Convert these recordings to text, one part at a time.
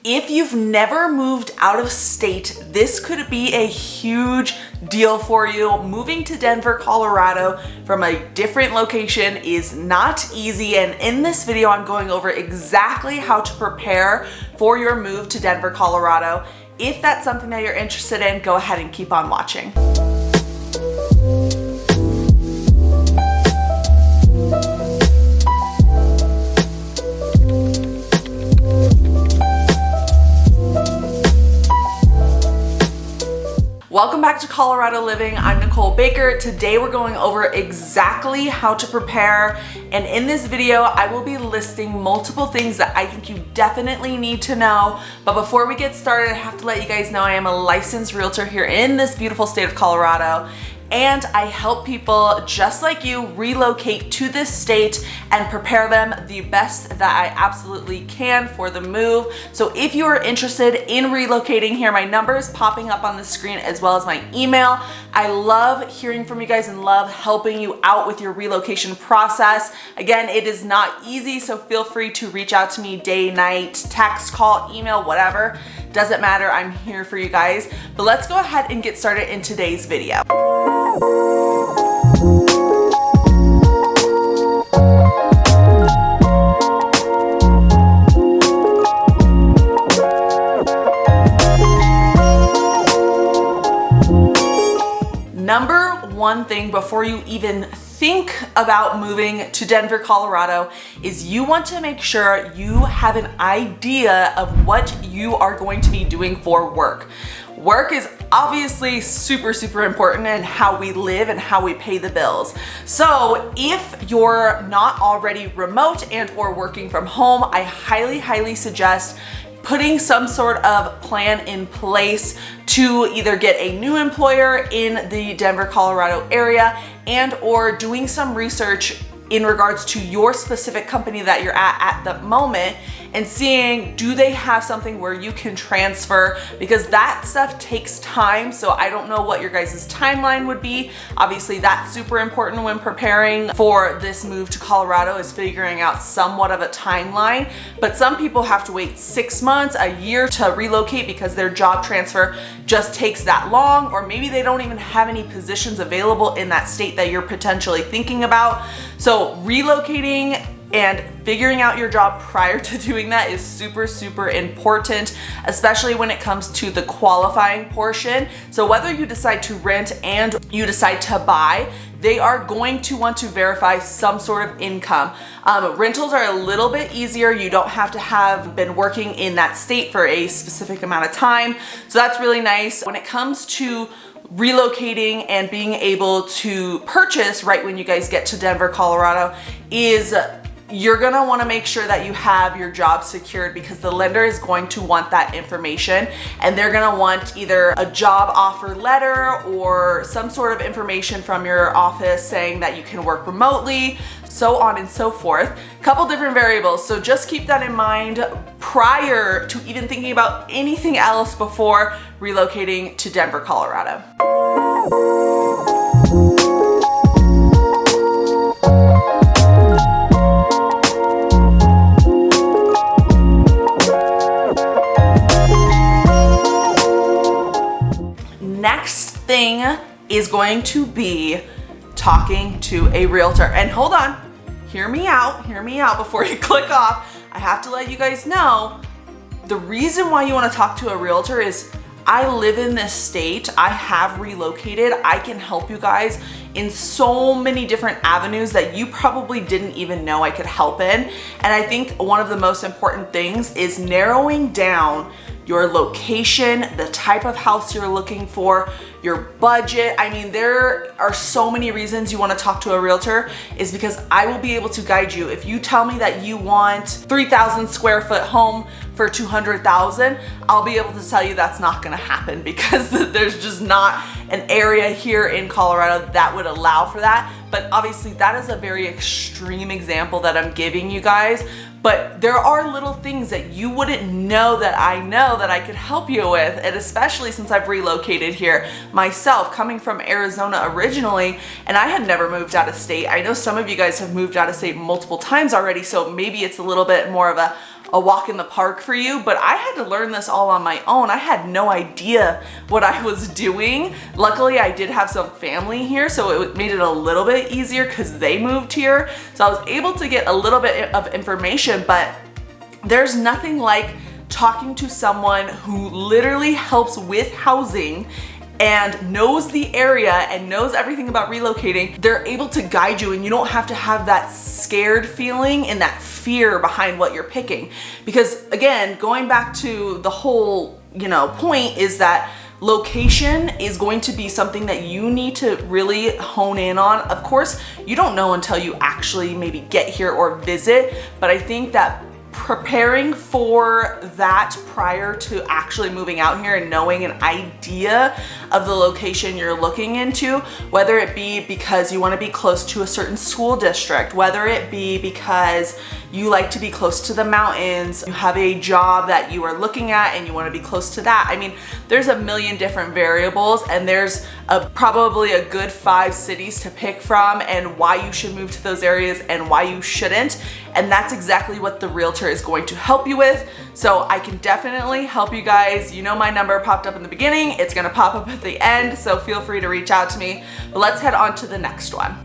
If you've never moved out of state, this could be a huge deal for you. Moving to Denver, Colorado from a different location is not easy, and in this video I'm going over exactly how to prepare for your move to Denver, Colorado. If that's something that you're interested in, go ahead and keep on watching. Welcome back to Colorado Living. I'm Nicole Baker. Today we're going over exactly how to prepare, and in this video I will be listing multiple things that I think you definitely need to know. But before we get started, I have to let you guys know I am a licensed realtor here in this beautiful state of Colorado, and I help people just like you relocate to this state and prepare them the best that I absolutely can for the move. So if you are interested in relocating here, my number is popping up on the screen as well as my email. I love hearing from you guys and love helping you out with your relocation process. Again, it is not easy, so feel free to reach out to me day, night, text, call, email, whatever. Doesn't matter, I'm here for you guys. But let's go ahead and get started in today's video. Number one thing before you even think about moving to Denver, Colorado is you want to make sure you have an idea of what you are going to be doing for work. Work is obviously super important in how we live and how we pay the bills. So if you're not already remote and or working from home, I highly suggest putting some sort of plan in place to either get a new employer in the Denver, Colorado area and or doing some research in regards to your specific company that you're at the moment and seeing, do they have something where you can transfer? Because that stuff takes time. So I don't know what your guys' timeline would be. Obviously that's super important when preparing for this move to Colorado, is figuring out somewhat of a timeline. But some people have to wait 6 months, a year to relocate because their job transfer just takes that long, or maybe they don't even have any positions available in that state that you're potentially thinking about. So relocating and figuring out your job prior to doing that is super important, especially when it comes to the qualifying portion. So whether you decide to rent and you decide to buy, they are going to want to verify some sort of income. Rentals are a little bit easier. You don't have to have been working in that state for a specific amount of time. So that's really nice. When it comes to relocating and being able to purchase right when you guys get to Denver, Colorado, is you're gonna wanna make sure that you have your job secured, because the lender is going to want that information, and they're gonna want either a job offer letter or some sort of information from your office saying that you can work remotely, so on and so forth. Couple different variables, so just keep that in mind prior to even thinking about anything else before relocating to Denver, Colorado. Next thing is going to be talking to a realtor. And hold on, hear me out before you click off. I have to let you guys know the reason why you want to talk to a realtor is I live in this state, I have relocated, I can help you guys in so many different avenues that you probably didn't even know I could help in. And I think one of the most important things is narrowing down your location, the type of house you're looking for, your budget. I mean, there are so many reasons you want to talk to a realtor, is because I will be able to guide you. If you tell me that you want 3,000 square foot home for 200,000, I'll be able to tell you that's not gonna happen, because there's just not an area here in Colorado that would allow for that. But obviously that is a very extreme example that I'm giving you guys. But there are little things that you wouldn't know that I could help you with, and especially since I've relocated here myself, coming from Arizona originally, and I had never moved out of state. I know some of you guys have moved out of state multiple times already, so maybe it's a little bit more of a, a walk in the park for you, but I had to learn this all on my own. I had no idea what I was doing. Luckily, I did have some family here, so it made it a little bit easier because they moved here. So I was able to get a little bit of information, but there's nothing like talking to someone who literally helps with housing and knows the area and knows everything about relocating. They're able to guide you, and you don't have to have that scared feeling and that fear behind what you're picking. Because again, going back to the whole, point is that location is going to be something that you need to really hone in on. Of course, you don't know until you actually maybe get here or visit, but I think that preparing for that prior to actually moving out here and knowing an idea of the location you're looking into, whether it be because you want to be close to a certain school district, whether it be because you like to be close to the mountains, you have a job that you are looking at and you want to be close to that. I mean, there's a million different variables, and there's probably a good 5 cities to pick from and why you should move to those areas and why you shouldn't. And that's exactly what the Realtor is going to help you with. So I can definitely help you guys. My number popped up in the beginning. It's gonna pop up at the end, so feel free to reach out to me. But let's head on to the next one.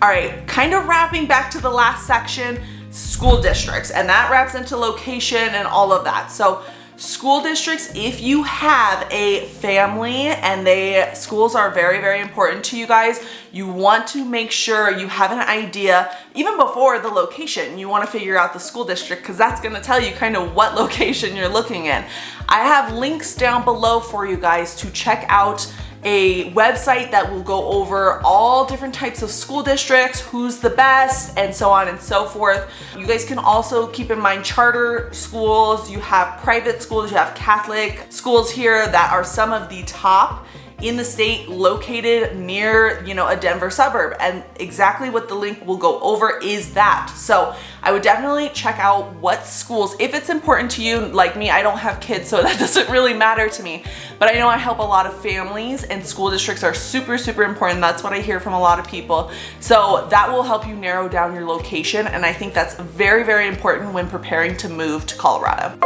All right, kind of wrapping back to the last section, school districts, and that wraps into location and all of that. So school districts, if you have a family and schools are very, very important to you guys, you want to make sure you have an idea, even before the location, you want to figure out the school district, because that's going to tell you kind of what location you're looking in. I have links down below for you guys to check out a website that will go over all different types of school districts, who's the best, and so on and so forth. You guys can also keep in mind charter schools, you have private schools, you have Catholic schools here that are some of the top in the state, located near, a Denver suburb. And exactly what the link will go over is that. So I would definitely check out what schools, if it's important to you. Like me, I don't have kids, so that doesn't really matter to me. But I know I help a lot of families, and school districts are super, super important. That's what I hear from a lot of people. So that will help you narrow down your location. And I think that's very, very important when preparing to move to Colorado.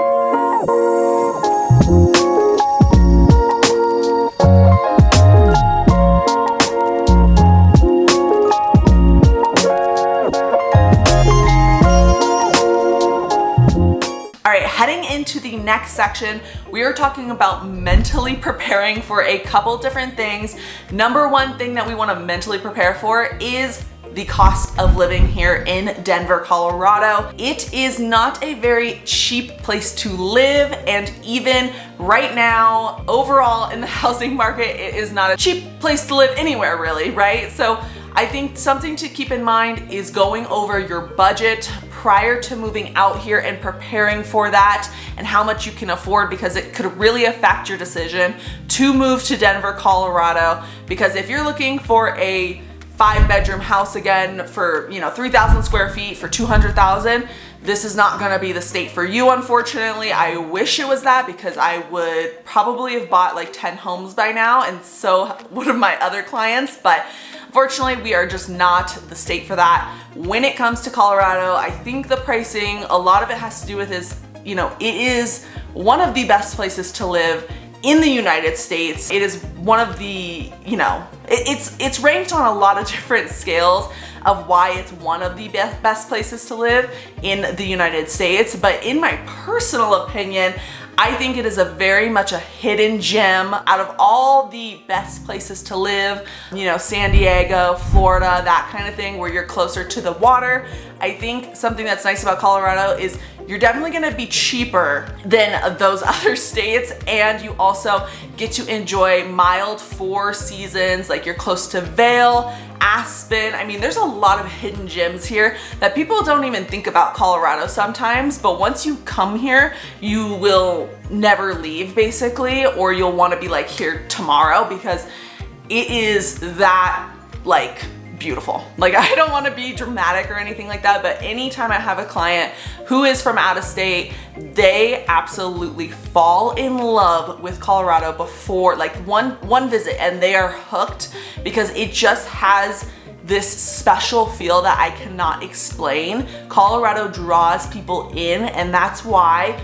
Heading into the next section, we are talking about mentally preparing for a couple different things. Number one thing that we want to mentally prepare for is the cost of living here in Denver, Colorado. It is not a very cheap place to live, and even right now, overall in the housing market, it is not a cheap place to live anywhere really, right? So I think something to keep in mind is going over your budget prior to moving out here and preparing for that and how much you can afford, because it could really affect your decision to move to Denver, Colorado. Because if you're looking for a 5-bedroom house again for 3,000 square feet for 200,000, this is not going to be the state for you, unfortunately. I wish it was that, because I would probably have bought like 10 homes by now, and so would have my other clients, but unfortunately, we are just not the state for that. When it comes to Colorado, I think the pricing, a lot of it has to do with it is one of the best places to live in the United States. It is one of the, it's ranked on a lot of different scales of why it's one of the best places to live in the United States. But in my personal opinion, I think it is a very much a hidden gem out of all the best places to live, San Diego, Florida, that kind of thing, where you're closer to the water. I think something that's nice about Colorado is you're definitely gonna be cheaper than those other states, and you also get to enjoy mild 4 seasons, like you're close to Vail, Aspen. I mean, there's a lot of hidden gems here that people don't even think about Colorado sometimes, but once you come here, you will never leave basically, or you'll want to be like here tomorrow, because it is that like beautiful. Like, I don't want to be dramatic or anything like that, but anytime I have a client who is from out of state, they absolutely fall in love with Colorado before like one visit, and they are hooked because it just has this special feel that I cannot explain. Colorado draws people in, and that's why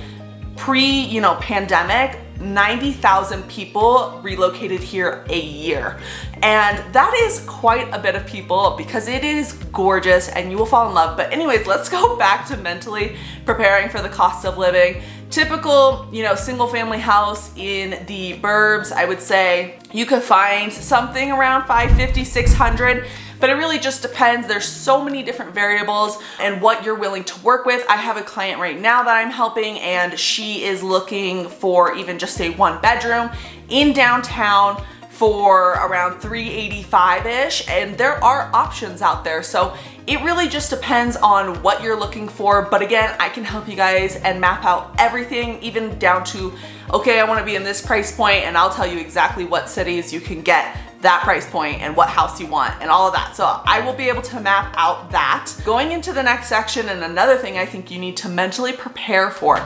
pre-pandemic, 90,000 people relocated here a year. And that is quite a bit of people because it is gorgeous and you will fall in love. But anyways, let's go back to mentally preparing for the cost of living. Typical, single family house in the burbs, I would say you could find something around $550, $600. But it really just depends. There's so many different variables and what you're willing to work with. I have a client right now that I'm helping, and she is looking for even just a 1-bedroom in downtown for around $385-ish, and there are options out there. So it really just depends on what you're looking for. But again, I can help you guys and map out everything, even down to, okay, I want to be in this price point, and I'll tell you exactly what cities you can get that price point and what house you want and all of that. So I will be able to map out that. Going into the next section, and another thing I think you need to mentally prepare for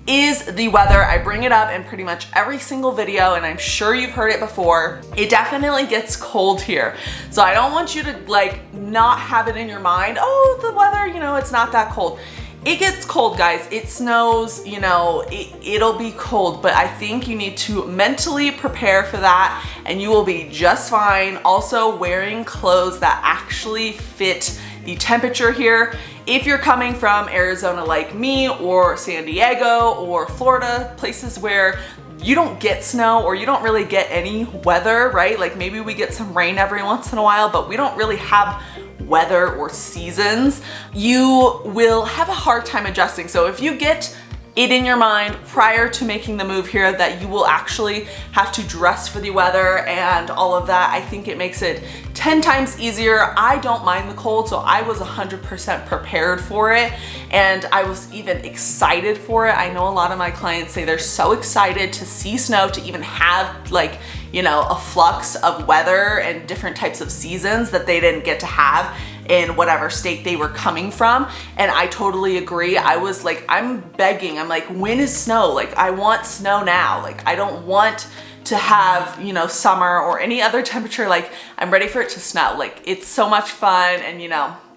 is the weather. I bring it up in pretty much every single video, and I'm sure you've heard it before. It definitely gets cold here. So I don't want you to like not have it in your mind, oh, the weather, it's not that cold. It gets cold, guys. It snows, it'll be cold, but I think you need to mentally prepare for that and you will be just fine. Also, wearing clothes that actually fit the temperature here. If you're coming from Arizona like me, or San Diego or Florida, places where you don't get snow or you don't really get any weather, right? Like maybe we get some rain every once in a while, but we don't really have weather or seasons, you will have a hard time adjusting. So if you get it in your mind prior to making the move here that you will actually have to dress for the weather and all of that, I think it makes it 10 times easier. I don't mind the cold, so I was 100% prepared for it, and I was even excited for it. I know a lot of my clients say they're so excited to see snow, to even have like, a flux of weather and different types of seasons that they didn't get to have in whatever state they were coming from. And I totally agree. I was like, I'm begging. I'm like, when is snow? Like, I want snow now. Like, I don't want to have, summer or any other temperature. Like, I'm ready for it to snow. Like, it's so much fun. And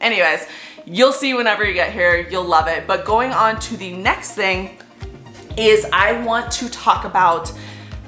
anyways, you'll see whenever you get here, you'll love it. But going on to the next thing is I want to talk about,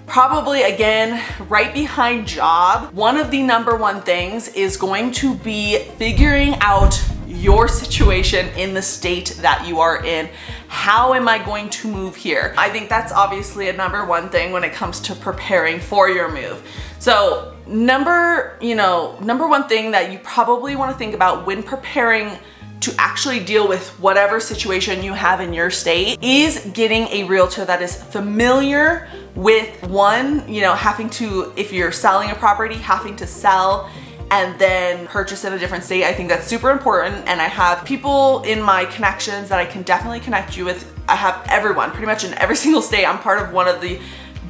probably again, right behind job, one of the number one things is going to be figuring out your situation in the state that you are in. How am I going to move here? I think that's obviously a number one thing when it comes to preparing for your move. So number one thing that you probably want to think about when preparing to actually deal with whatever situation you have in your state is getting a realtor that is familiar with having to, if you're selling a property, having to sell and then purchase in a different state. I think that's super important, and I have people in my connections that I can definitely connect you with. I have everyone pretty much in every single state. I'm part of one of the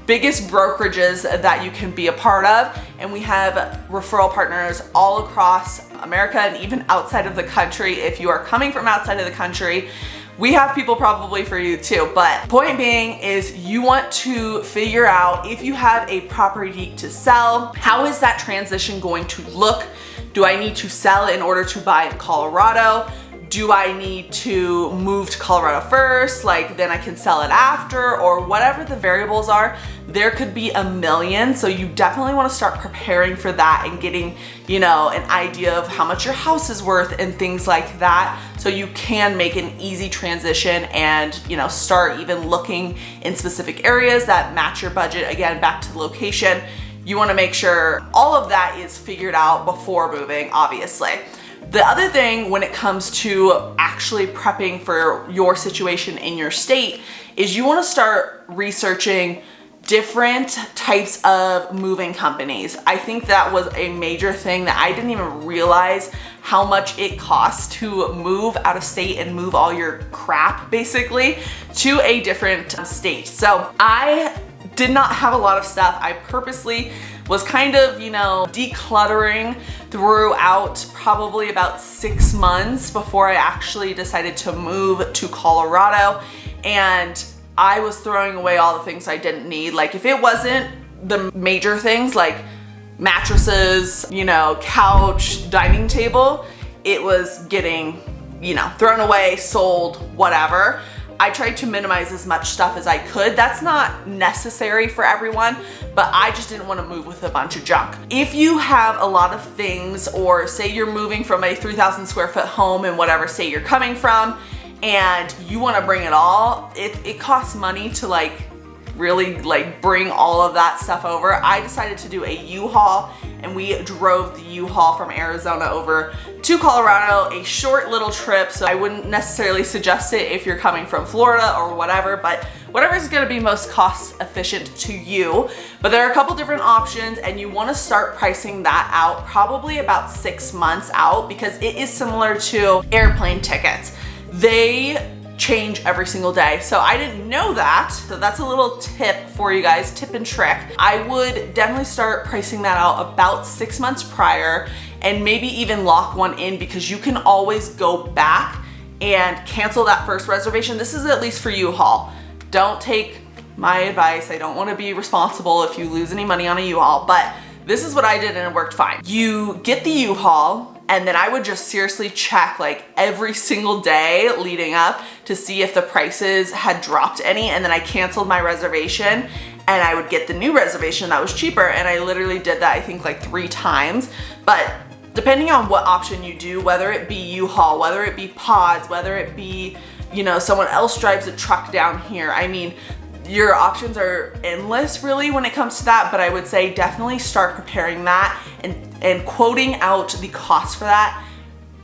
biggest brokerages that you can be a part of, and we have referral partners all across America and even outside of the country. If you are coming from outside of the country, we have people probably for you too. But point being is you want to figure out, if you have a property to sell, how is that transition going to look? Do I need to sell in order to buy in Colorado? Do I need to move to Colorado first, like then I can sell it after, or whatever the variables are? There could be a million. So you definitely want to start preparing for that and getting, an idea of how much your house is worth and things like that, so you can make an easy transition and, start even looking in specific areas that match your budget. Again, back to the location. You want to make sure all of that is figured out before moving, obviously. The other thing when it comes to actually prepping for your situation in your state is you want to start researching different types of moving companies. I think that was a major thing that I didn't even realize how much it costs to move out of state and move all your crap basically to a different state. So I did not have a lot of stuff. I purposely was kind of, you know, decluttering throughout probably about 6 months before I actually decided to move to Colorado. And I was throwing away all the things I didn't need. Like if it wasn't the major things like mattresses, you know, couch, dining table, it was getting, you know, thrown away, sold, whatever. I tried to minimize as much stuff as I could. That's not necessary for everyone, but I just didn't want to move with a bunch of junk. If you have a lot of things, or say you're moving from a 3,000 square foot home in whatever state you're coming from, and you want to bring it all, it costs money to like really like bring all of that stuff over. I decided to do a U-Haul, and we drove the U-Haul from Arizona over to Colorado, a short little trip. So I wouldn't necessarily suggest it if you're coming from Florida or whatever, but whatever is gonna be most cost efficient to you. But there are a couple different options, and you wanna start pricing that out probably about 6 months out, because it is similar to airplane tickets. They change every single day. So I didn't know that. So that's a little tip for you guys, tip and trick. I would definitely start pricing that out about 6 months prior, and maybe even lock one in, because you can always go back and cancel that first reservation. This is at least for U-Haul. Don't take my advice. I don't want to be responsible if you lose any money on a U-Haul, but this is what I did and it worked fine. You get the U-Haul, and then I would just seriously check like every single day leading up to see if the prices had dropped any, and then I canceled my reservation and I would get the new reservation that was cheaper. And I literally did that I think like 3 times. But depending on what option you do, whether it be U-Haul, whether it be pods, whether it be, you know, someone else drives a truck down here, I mean, your options are endless really when it comes to that. But I would say definitely start preparing that and quoting out the cost for that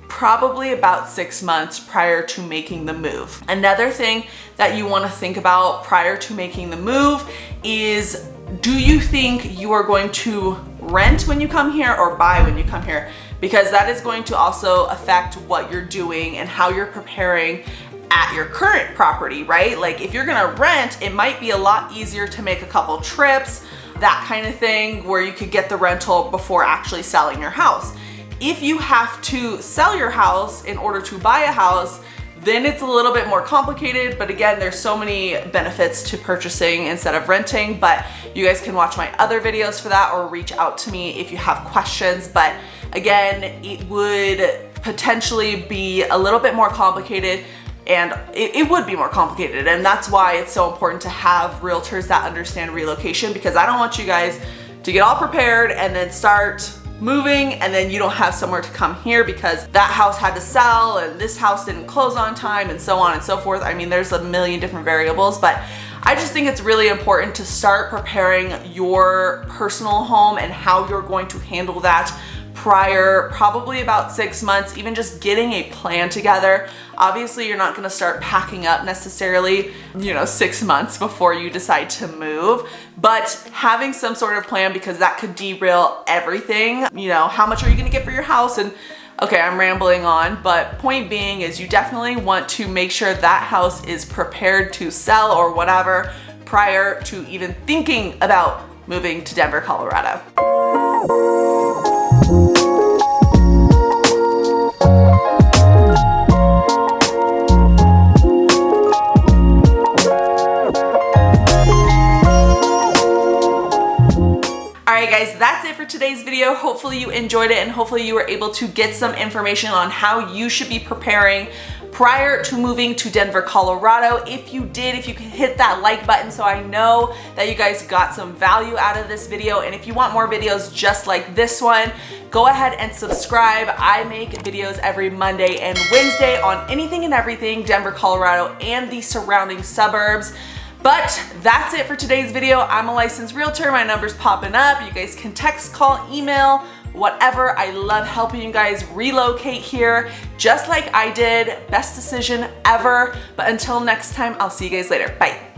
probably about 6 months prior to making the move. Another thing that you want to think about prior to making the move is, do you think you are going to rent when you come here or buy when you come here? Because that is going to also affect what you're doing and how you're preparing at your current property, right? Like if you're gonna rent, it might be a lot easier to make a couple trips, that kind of thing, where you could get the rental before actually selling your house. If you have to sell your house in order to buy a house, then it's a little bit more complicated. But again, there's so many benefits to purchasing instead of renting. But you guys can watch my other videos for that, or reach out to me if you have questions. But again, it would potentially be a little bit more complicated, and it would be more complicated. And that's why it's so important to have realtors that understand relocation, because I don't want you guys to get all prepared and then start moving and then you don't have somewhere to come here because that house had to sell and this house didn't close on time, and so on and so forth. I mean, there's a million different variables, but I just think it's really important to start preparing your personal home and how you're going to handle that prior, probably about 6 months, even just getting a plan together. Obviously, you're not gonna start packing up necessarily, 6 months before you decide to move, but having some sort of plan, because that could derail everything. How much are you gonna get for your house? And okay, I'm rambling on, but point being is you definitely want to make sure that house is prepared to sell or whatever prior to even thinking about moving to Denver, Colorado. Alright guys, that's it for today's video. Hopefully you enjoyed it, and hopefully you were able to get some information on how you should be preparing prior to moving to Denver, Colorado. If you did, if you could hit that like button so I know that you guys got some value out of this video. And if you want more videos just like this one, go ahead and subscribe. I make videos every Monday and Wednesday on anything and everything Denver, Colorado, and the surrounding suburbs. But that's it for today's video. I'm a licensed realtor. My number's popping up. You guys can text, call, email, whatever. I love helping you guys relocate here just like I did. Best decision ever. But until next time, I'll see you guys later. Bye.